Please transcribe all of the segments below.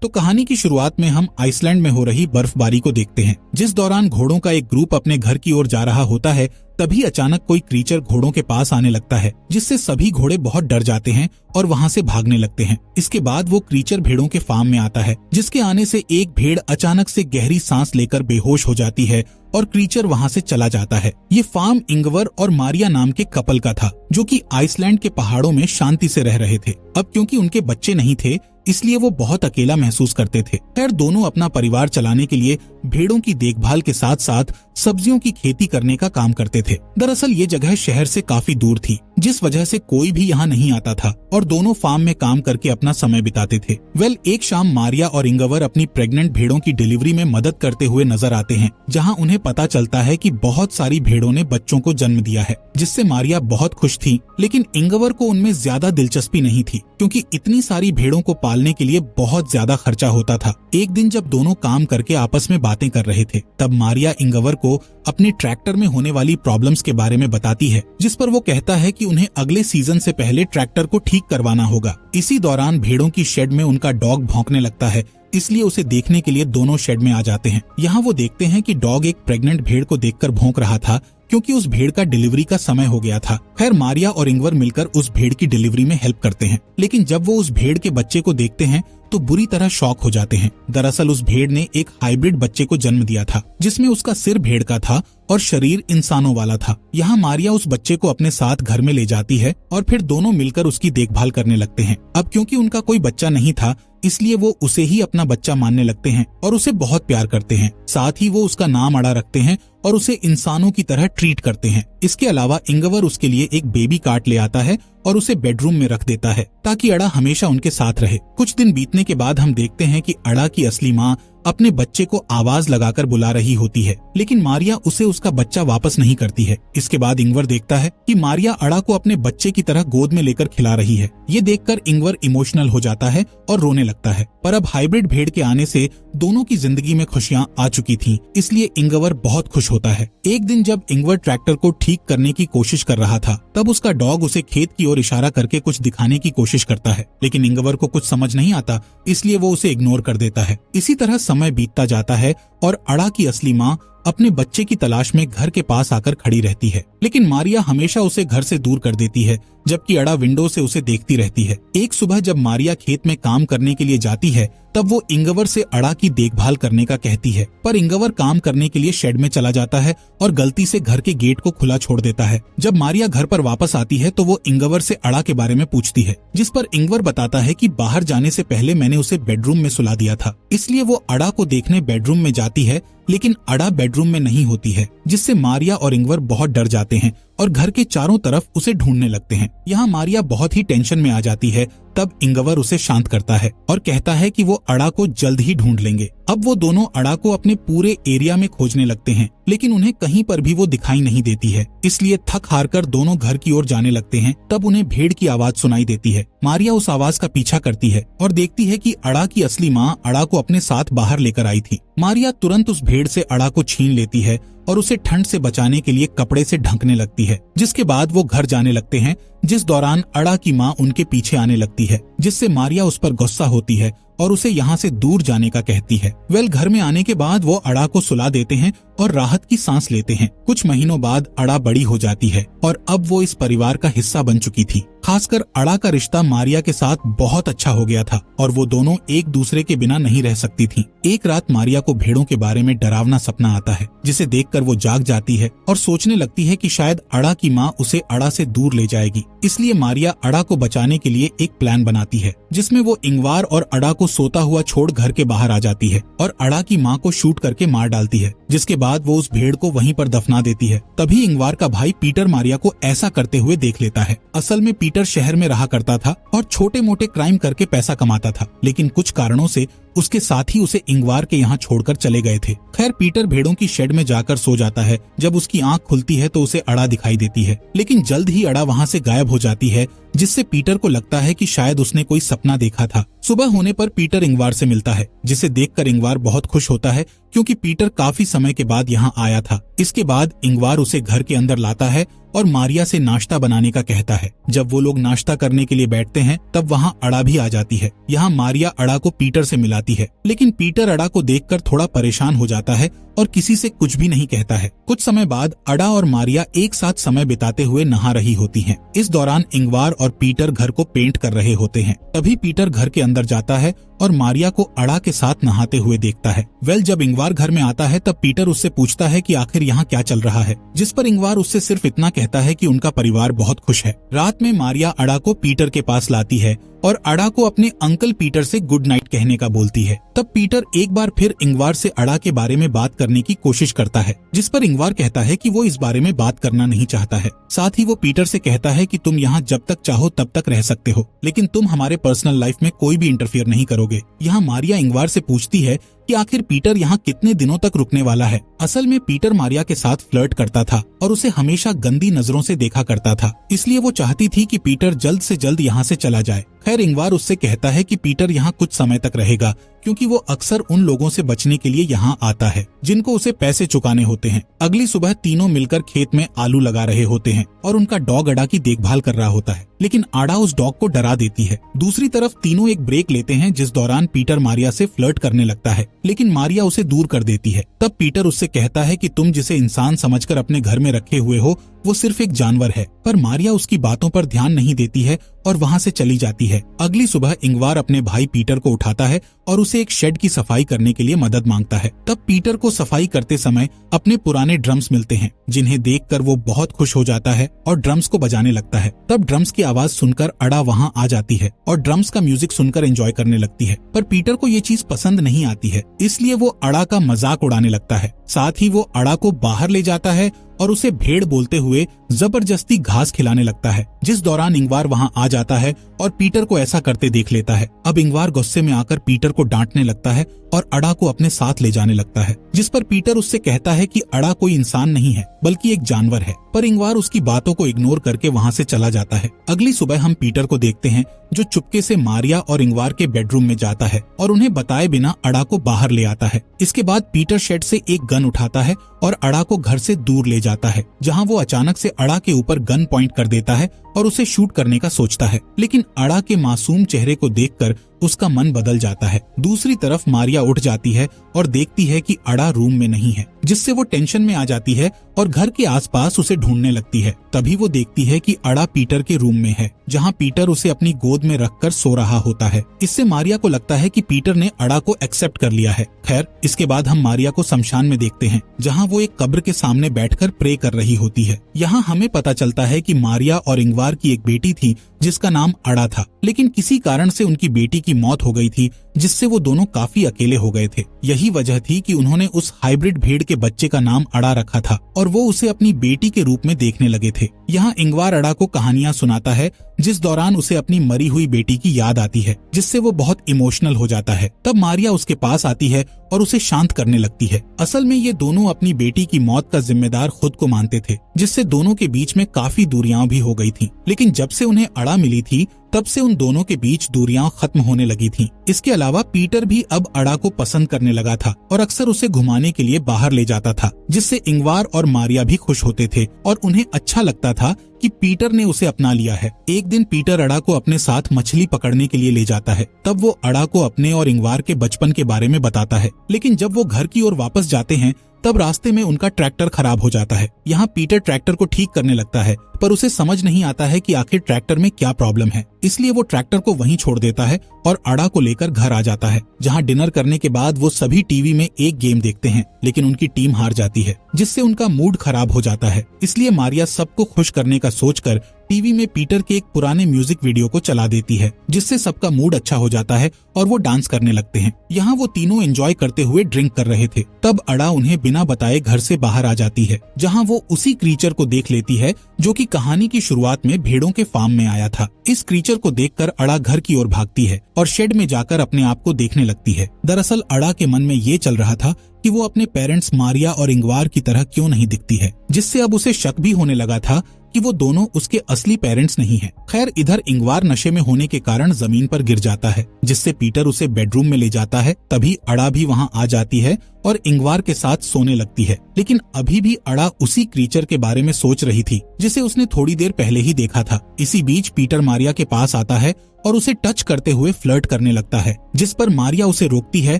तो कहानी की शुरुआत में हम आइसलैंड में हो रही बर्फबारी को देखते हैं। जिस दौरान घोड़ों का एक ग्रुप अपने घर की ओर जा रहा होता है, तभी अचानक कोई क्रीचर घोड़ों के पास आने लगता है, जिससे सभी घोड़े बहुत डर जाते हैं और वहां से भागने लगते हैं। इसके बाद वो क्रीचर भेड़ों के फार्म में आता है, जिसके आने से एक भेड़ अचानक से गहरी सांस लेकर बेहोश हो जाती है और क्रीचर वहां से चला जाता है। ये फार्म इंगवर और मारिया नाम के कपल का था, जो कि आइसलैंड के पहाड़ों में शांति से रह रहे थे। अब क्योंकि उनके बच्चे नहीं थे, इसलिए वो बहुत अकेला महसूस करते थे। खैर, दोनों अपना परिवार चलाने के लिए भेड़ों की देखभाल के साथ साथ सब्जियों की खेती करने का काम करते थे। दरअसल ये जगह शहर से काफी दूर थी, जिस वजह से कोई भी यहाँ नहीं आता था और दोनों फार्म में काम करके अपना समय बिताते थे। एक शाम मारिया और इंगवर अपनी प्रेग्नेंट भेड़ों की डिलीवरी में मदद करते हुए नजर आते हैं, जहाँ उन्हें पता चलता है कि बहुत सारी भेड़ों ने बच्चों को जन्म दिया है, जिससे मारिया बहुत खुश थी। लेकिन इंगवर को उनमें ज्यादा दिलचस्पी नहीं थी, क्योंकि इतनी सारी भेड़ों को पालने के लिए बहुत ज्यादा खर्चा होता था। एक दिन जब दोनों काम करके आपस में बातें कर रहे थे, तब मारिया इंगवर को अपने ट्रैक्टर में होने वाली प्रॉब्लम्स के बारे में बताती है, जिस पर वो कहता है कि उन्हें अगले सीजन से पहले ट्रैक्टर को ठीक करवाना होगा। इसी दौरान भेड़ों की शेड में उनका डॉग भौंकने लगता है, इसलिए उसे देखने के लिए दोनों शेड में आ जाते हैं। यहाँ वो देखते हैं कि डॉग एक प्रेग्नेंट भेड़ को देखकर भौंक रहा था, क्योंकि उस भेड़ का डिलीवरी का समय हो गया था। खैर, मारिया और इंगवर मिलकर उस भेड़ की डिलीवरी में हेल्प करते हैं, लेकिन जब वो उस भेड़ के बच्चे को देखते हैं तो बुरी तरह शॉक हो जाते हैं। दरअसल उस भेड़ ने एक हाइब्रिड बच्चे को जन्म दिया था, जिसमें उसका सिर भेड़ का था और शरीर इंसानों वाला था। यहाँ मारिया उस बच्चे को अपने साथ घर में ले जाती है और फिर दोनों मिलकर उसकी देखभाल करने लगते हैं। अब क्योंकि उनका कोई बच्चा नहीं था, इसलिए वो उसे ही अपना बच्चा मानने लगते हैं और उसे बहुत प्यार करते हैं। साथ ही वो उसका नाम अड़ा रखते हैं और उसे इंसानों की तरह ट्रीट करते हैं। इसके अलावा इंगवर उसके लिए एक बेबी कार्ट ले आता है और उसे बेडरूम में रख देता है, ताकि अड़ा हमेशा उनके साथ रहे। कुछ दिन बीतने के बाद हम देखते हैं कि अड़ा की असली माँ अपने बच्चे को आवाज लगाकर बुला रही होती है, लेकिन मारिया उसे उसका बच्चा वापस नहीं करती है। इसके बाद इंगवर देखता है कि मारिया अड़ा को अपने बच्चे की तरह गोद में लेकर खिला रही है। ये देखकर इंगवर इमोशनल हो जाता है और रोने लगता है। पर अब हाइब्रिड भेड़ के आने से दोनों की जिंदगी में खुशियाँ आ चुकी थीं, इसलिए इंगवर बहुत खुश होता है। एक दिन जब इंगवर ट्रैक्टर को ठीक करने की कोशिश कर रहा था, तब उसका डॉग उसे खेत की ओर इशारा करके कुछ दिखाने की कोशिश करता है, लेकिन इंगवर को कुछ समझ नहीं आता, इसलिए वो उसे इग्नोर कर देता है। इसी तरह समय बीतता जाता है और अड़ा की असली माँ अपने बच्चे की तलाश में घर के पास आकर खड़ी रहती है, लेकिन मारिया हमेशा उसे घर से दूर कर देती है, जबकि अड़ा विंडो से उसे देखती रहती है। एक सुबह जब मारिया खेत में काम करने के लिए जाती है, तब वो इंगवर से अड़ा की देखभाल करने का कहती है, पर इंगवर काम करने के लिए शेड में चला जाता है और गलती से घर के गेट को खुला छोड़ देता है। जब मारिया घर पर वापस आती है तो वो इंगवर से अड़ा के बारे में पूछती है, जिस पर इंगवर बताता है कि बाहर जाने से पहले मैंने उसे बेडरूम में सुला दिया था। इसलिए वो अड़ा को देखने बेडरूम में जाती है, लेकिन अड़ा बेडरूम में नहीं होती है, जिससे मारिया और इंगवर बहुत डर जाते हैं और घर के चारों तरफ उसे ढूंढने लगते हैं। यहाँ मारिया बहुत ही टेंशन में आ जाती है। तब इंगवर उसे शांत करता है और कहता है कि वो अड़ा को जल्द ही ढूंढ लेंगे। अब वो दोनों अड़ा को अपने पूरे एरिया में खोजने लगते हैं, लेकिन उन्हें कहीं पर भी वो दिखाई नहीं देती है। इसलिए थक हार कर दोनों घर की ओर जाने लगते हैं। तब उन्हें भेड़ की आवाज सुनाई देती है। मारिया उस आवाज का पीछा करती है और देखती है कि अड़ा की असली माँ अड़ा को अपने साथ बाहर लेकर आई थी। मारिया तुरंत उस भेड़ से अड़ा को छीन लेती है और उसे ठंड से बचाने के लिए कपड़े से ढकने लगती है, जिसके बाद वो घर जाने लगते हैं, जिस दौरान अड़ा की माँ उनके पीछे आने लगती है, जिससे मारिया उस पर गुस्सा होती है और उसे यहाँ से दूर जाने का कहती है। घर में आने के बाद वो अड़ा को सुला देते हैं और राहत की सांस लेते हैं। कुछ महीनों बाद अड़ा बड़ी हो जाती है और अब वो इस परिवार का हिस्सा बन चुकी थी। खासकर अड़ा का रिश्ता मारिया के साथ बहुत अच्छा हो गया था और वो दोनों एक दूसरे के बिना नहीं रह सकती थीं। एक रात मारिया को भेड़ों के बारे में डरावना सपना आता है, जिसे देखकर वो जाग जाती है और सोचने लगती है कि शायद अड़ा की माँ उसे अड़ा से दूर ले जाएगी। इसलिए मारिया अड़ा को बचाने के लिए एक प्लान बनाती है, जिसमें वो इंगवार और अड़ा को सोता हुआ छोड़ घर के बाहर आ जाती है और अड़ा की माँ को शूट करके मार डालती है, जिसके बाद वो उस भेड़ को वहीं पर दफना देती है। तभी इंगवार का भाई पीटर मारिया को ऐसा करते हुए देख लेता है। असल में पीटर शहर में रहा करता था और छोटे मोटे क्राइम करके पैसा कमाता था, लेकिन कुछ कारणों से उसके साथी उसे इंगवार के यहाँ छोड़कर चले गए थे। खैर, पीटर भेड़ों की शेड में जाकर सो जाता है। जब उसकी आंख खुलती है तो उसे अड़ा दिखाई देती है, लेकिन जल्द ही अड़ा वहाँ से गायब हो जाती है, जिससे पीटर को लगता है कि शायद उसने कोई सपना देखा था। सुबह होने पर पीटर इंगवार से मिलता है, जिसे देखकर इंगवार बहुत खुश होता है, क्योंकि पीटर काफी समय के बाद यहाँ आया था। इसके बाद इंगवार उसे घर के अंदर लाता है और मारिया से नाश्ता बनाने का कहता है। जब वो लोग नाश्ता करने के लिए बैठते हैं, तब वहाँ अड़ा भी आ जाती है। यहाँ मारिया अड़ा को पीटर से मिलाती जाती है। लेकिन पीटर अड़ा को देखकर थोड़ा परेशान हो जाता है और किसी से कुछ भी नहीं कहता है। कुछ समय बाद अड़ा और मारिया एक साथ समय बिताते हुए नहा रही होती हैं। इस दौरान इंगवार और पीटर घर को पेंट कर रहे होते हैं। तभी पीटर घर के अंदर जाता है और मारिया को अड़ा के साथ नहाते हुए देखता है। जब इंगवार घर में आता है तब पीटर उससे पूछता है कि आखिर यहाँ क्या चल रहा है, जिस पर इंगवार उससे सिर्फ इतना कहता है कि उनका परिवार बहुत खुश है। रात में मारिया अड़ा को पीटर के पास लाती है और अड़ा को अपने अंकल पीटर से गुड नाइट कहने का बोलती है। तब पीटर एक बार फिर इंगवार से अड़ा के बारे में बात करने की कोशिश करता है, जिस पर इंगवार कहता है कि वो इस बारे में बात करना नहीं चाहता है। साथ ही वो पीटर से कहता है कि तुम यहाँ जब तक चाहो तब तक रह सकते हो, लेकिन तुम हमारे पर्सनल लाइफ में कोई भी इंटरफियर नहीं करोगे। यहाँ मारिया इंगवार से पूछती है कि आखिर पीटर यहाँ कितने दिनों तक रुकने वाला है। असल में पीटर मारिया के साथ फ्लर्ट करता था और उसे हमेशा गंदी नजरों से देखा करता था, इसलिए वो चाहती थी कि पीटर जल्द से जल्द यहाँ से चला जाए। खैर इंगवार उससे कहता है कि पीटर यहाँ कुछ समय तक रहेगा, क्योंकि वो अक्सर उन लोगों से बचने के लिए यहाँ आता है जिनको उसे पैसे चुकाने होते हैं। अगली सुबह तीनों मिलकर खेत में आलू लगा रहे होते हैं और उनका डॉग अड़ा की देखभाल कर रहा होता है, लेकिन अड़ा उस डॉग को डरा देती है। दूसरी तरफ तीनों एक ब्रेक लेते हैं, जिस दौरान पीटर मारिया से फ्लर्ट करने लगता है, लेकिन मारिया उसे दूर कर देती है। तब पीटर उससे कहता है कि तुम जिसे इंसान समझकर अपने घर में रखे हुए हो वो सिर्फ एक जानवर है, पर मारिया उसकी बातों पर ध्यान नहीं देती है और वहाँ से चली जाती है। अगली सुबह इंगवार अपने भाई पीटर को उठाता है और उसे एक शेड की सफाई करने के लिए मदद मांगता है। तब पीटर को सफाई करते समय अपने पुराने ड्रम्स मिलते हैं, जिन्हें देखकर वो बहुत खुश हो जाता है और ड्रम्स को बजाने लगता है। तब ड्रम्स की आवाज सुनकर अड़ा वहाँ आ जाती है और ड्रम्स का म्यूजिक सुनकर एंजॉय करने लगती है, पर पीटर को ये चीज पसंद नहीं आती है, इसलिए वो अड़ा का मजाक उड़ाने लगता है। साथ ही वो अड़ा को बाहर ले जाता है और उसे भेड़ बोलते हुए जबरदस्ती घास खिलाने लगता है, जिस दौरान इंगवार वहाँ आ जाता है और पीटर को ऐसा करते देख लेता है। अब इंगवार गुस्से में आकर पीटर को डांटने लगता है और अड़ा को अपने साथ ले जाने लगता है, जिस पर पीटर उससे कहता है कि अड़ा कोई इंसान नहीं है बल्कि एक जानवर है, पर इंगवार उसकी बातों को इग्नोर करके वहाँ से चला जाता है। अगली सुबह हम पीटर को देखते हैं जो चुपके से मारिया और इंगवार के बेडरूम में जाता है और उन्हें बताए बिना अड़ा को बाहर ले आता है। इसके बाद पीटर शेड से एक गन उठाता है और अड़ा को घर से दूर ले जाता है, जहाँ वो अचानक से अड़ा के ऊपर गन पॉइंट कर देता है और उसे शूट करने का सोचता है, लेकिन अड़ा के मासूम चेहरे को देखकर उसका मन बदल जाता है। दूसरी तरफ मारिया उठ जाती है और देखती है कि अड़ा रूम में नहीं है, जिससे वो टेंशन में आ जाती है और घर के आसपास उसे ढूंढने लगती है। तभी वो देखती है कि अड़ा पीटर के रूम में है, जहाँ पीटर उसे अपनी गोद में रखकर सो रहा होता है। इससे मारिया को लगता है कि पीटर ने अड़ा को एक्सेप्ट कर लिया है। खैर इसके बाद हम मारिया को शमशान में देखते हैं, जहाँ वो एक कब्र के सामने बैठकर प्रे कर रही होती है। यहाँ हमें पता चलता है कि मारिया और इंगवार की एक बेटी थी जिसका नाम अड़ा था, लेकिन किसी कारण से उनकी बेटी की मौत हो गई थी, जिससे वो दोनों काफी अकेले हो गए थे। यही वजह थी कि उन्होंने उस हाइब्रिड भेड़ के बच्चे का नाम अड़ा रखा था और वो उसे अपनी बेटी के रूप में देखने लगे थे। यहाँ इंगवार अड़ा को कहानियां सुनाता है, जिस दौरान उसे अपनी मरी हुई बेटी की याद आती है, जिससे वो बहुत इमोशनल हो जाता है। तब मारिया उसके पास आती है और उसे शांत करने लगती है। असल में ये दोनों अपनी बेटी की मौत का जिम्मेदार खुद को मानते थे, जिससे दोनों के बीच में काफी दूरियां भी हो गई थी। लेकिन जब से उन्हें अड़ा मिली थी तब से उन दोनों के बीच दूरियां खत्म होने लगी थीं। इसके अलावा पीटर भी अब अड़ा को पसंद करने लगा था और अक्सर उसे घुमाने के लिए बाहर ले जाता था, जिससे इंगवार और मारिया भी खुश होते थे और उन्हें अच्छा लगता था कि पीटर ने उसे अपना लिया है। एक दिन पीटर अड़ा को अपने साथ मछली पकड़ने के लिए ले जाता है। तब वो अड़ा को अपने और इंगवार के बचपन के बारे में बताता है, लेकिन जब वो घर की ओर वापस जाते हैं तब रास्ते में उनका ट्रैक्टर खराब हो जाता है। यहाँ पीटर ट्रैक्टर को ठीक करने लगता है, पर उसे समझ नहीं आता है कि आखिर ट्रैक्टर में क्या प्रॉब्लम है, इसलिए वो ट्रैक्टर को वहीं छोड़ देता है और अड़ा को लेकर घर आ जाता है, जहाँ डिनर करने के बाद वो सभी टीवी में एक गेम देखते हैं, लेकिन उनकी टीम हार जाती है, जिससे उनका मूड खराब हो जाता है। इसलिए मारिया सबको खुश करने का सोचकर टीवी में पीटर के एक पुराने म्यूजिक वीडियो को चला देती है, जिससे सबका मूड अच्छा हो जाता है और वो डांस करने लगते हैं। यहाँ वो तीनों एंजॉय करते हुए ड्रिंक कर रहे थे। तब अड़ा उन्हें बिना बताए घर से बाहर आ जाती है, जहाँ वो उसी क्रीचर को देख लेती है जो कि कहानी की शुरुआत में भेड़ों के फार्म में आया था। इस क्रीचर को देखकर अड़ा घर की ओर भागती है और शेड में जाकर अपने आप को देखने लगती है। दरअसल अड़ा के मन में ये चल रहा था कि वो अपने पेरेंट्स मारिया और इंगवार की तरह क्यों नहीं दिखती है, जिससे अब उसे शक भी होने लगा था कि वो दोनों उसके असली पेरेंट्स नहीं हैं। खैर इधर इंगवार नशे में होने के कारण जमीन पर गिर जाता है, जिससे पीटर उसे बेडरूम में ले जाता है। तभी अड़ा भी वहाँ आ जाती है और इंगवार के साथ सोने लगती है। लेकिन अभी भी अड़ा उसी क्रीचर के बारे में सोच रही थी जिसे उसने थोड़ी देर पहले ही देखा था। इसी बीच पीटर मारिया के पास आता है और उसे टच करते हुए फ्लर्ट करने लगता है, जिस पर मारिया उसे रोकती है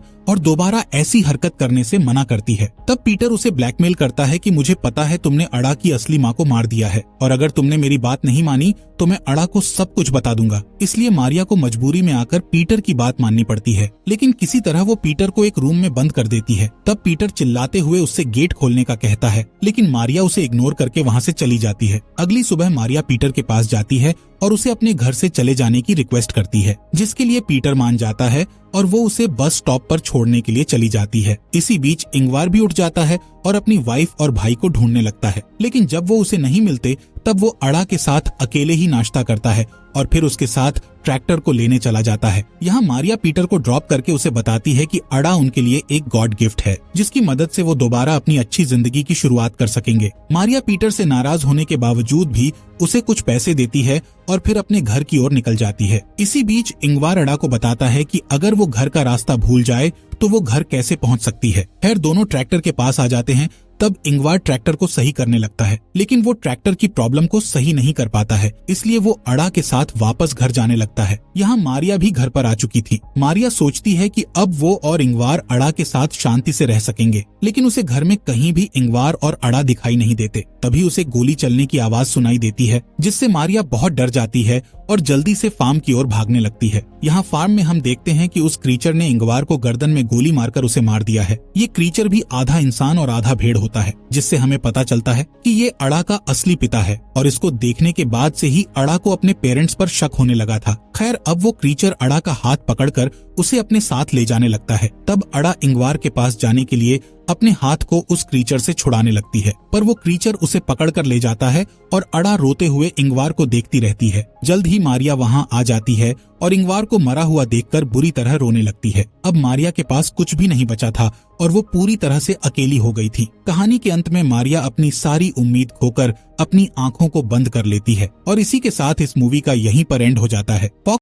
और दोबारा ऐसी हरकत करने से मना करती है। तब पीटर उसे ब्लैकमेल करता है कि मुझे पता है तुमने अड़ा की असली माँ को मार दिया है और अगर तुमने मेरी बात नहीं मानी तो मैं अड़ा को सब कुछ बता दूंगा। इसलिए मारिया को मजबूरी में आकर पीटर की बात माननी पड़ती है, लेकिन किसी तरह वो पीटर को एक रूम में बंद कर देती है। तब पीटर चिल्लाते हुए उससे गेट खोलने का कहता है, लेकिन मारिया उसे इग्नोर करके वहाँ से चली जाती है। अगली सुबह मारिया पीटर के पास जाती है और उसे अपने घर से चले जाने की रिक्वेस्ट करती है, जिसके लिए पीटर मान जाता है और वो उसे बस स्टॉप पर छोड़ने के लिए चली जाती है। इसी बीच इंगवार भी उठ जाता है और अपनी वाइफ और भाई को ढूंढने लगता है, लेकिन जब वो उसे नहीं मिलते तब वो अड़ा के साथ अकेले ही नाश्ता करता है और फिर उसके साथ ट्रैक्टर को लेने चला जाता है। यहाँ मारिया पीटर को ड्रॉप करके उसे बताती है कि अड़ा उनके लिए एक गॉड गिफ्ट है, जिसकी मदद से वो दोबारा अपनी अच्छी जिंदगी की शुरुआत कर सकेंगे। मारिया पीटर से नाराज होने के बावजूद भी उसे कुछ पैसे देती है और फिर अपने घर की ओर निकल जाती है। इसी बीच इंगवार अड़ा को बताता है कि अगर वो घर का रास्ता भूल जाए तो वो घर कैसे पहुंच सकती है। खैर दोनों ट्रैक्टर के पास आ जाते हैं। तब इंगवार ट्रैक्टर को सही करने लगता है, लेकिन वो ट्रैक्टर की प्रॉब्लम को सही नहीं कर पाता है, इसलिए वो अड़ा के साथ वापस घर जाने लगता है। यहाँ मारिया भी घर पर आ चुकी थी। मारिया सोचती है कि अब वो और इंगवार अड़ा के साथ शांति से रह सकेंगे, लेकिन उसे घर में कहीं भी इंगवार और अड़ा दिखाई नहीं देते। तभी उसे गोली चलने की आवाज सुनाई देती है, जिससे मारिया बहुत डर जाती है और जल्दी से फार्म की ओर भागने लगती है। यहाँ फार्म में हम देखते हैं कि उस क्रीचर ने इंगवार को गर्दन में गोली मारकर उसे मार दिया है। ये क्रीचर भी आधा इंसान और आधा भेड़ होता है, जिससे हमें पता चलता है कि ये अड़ा का असली पिता है और इसको देखने के बाद से ही अड़ा को अपने पेरेंट्स पर शक होने लगा था। खैर अब वो क्रीचर अड़ा का हाथ पकड़कर उसे अपने साथ ले जाने लगता है। तब अड़ा इंगवार के पास जाने के लिए अपने हाथ को उस क्रीचर से छुड़ाने लगती है, पर वो क्रीचर उसे पकड़कर ले जाता है और अड़ा रोते हुए इंगवार को देखती रहती है। जल्द ही मारिया वहाँ आ जाती है और इंगवार को मरा हुआ देखकर बुरी तरह रोने लगती है। अब मारिया के पास कुछ भी नहीं बचा था और वो पूरी तरह से अकेली हो गई थी। कहानी के अंत में मारिया अपनी सारी उम्मीद खोकर अपनी आंखों को बंद कर लेती है और इसी के साथ इस मूवी का यहीं पर एंड हो जाता है।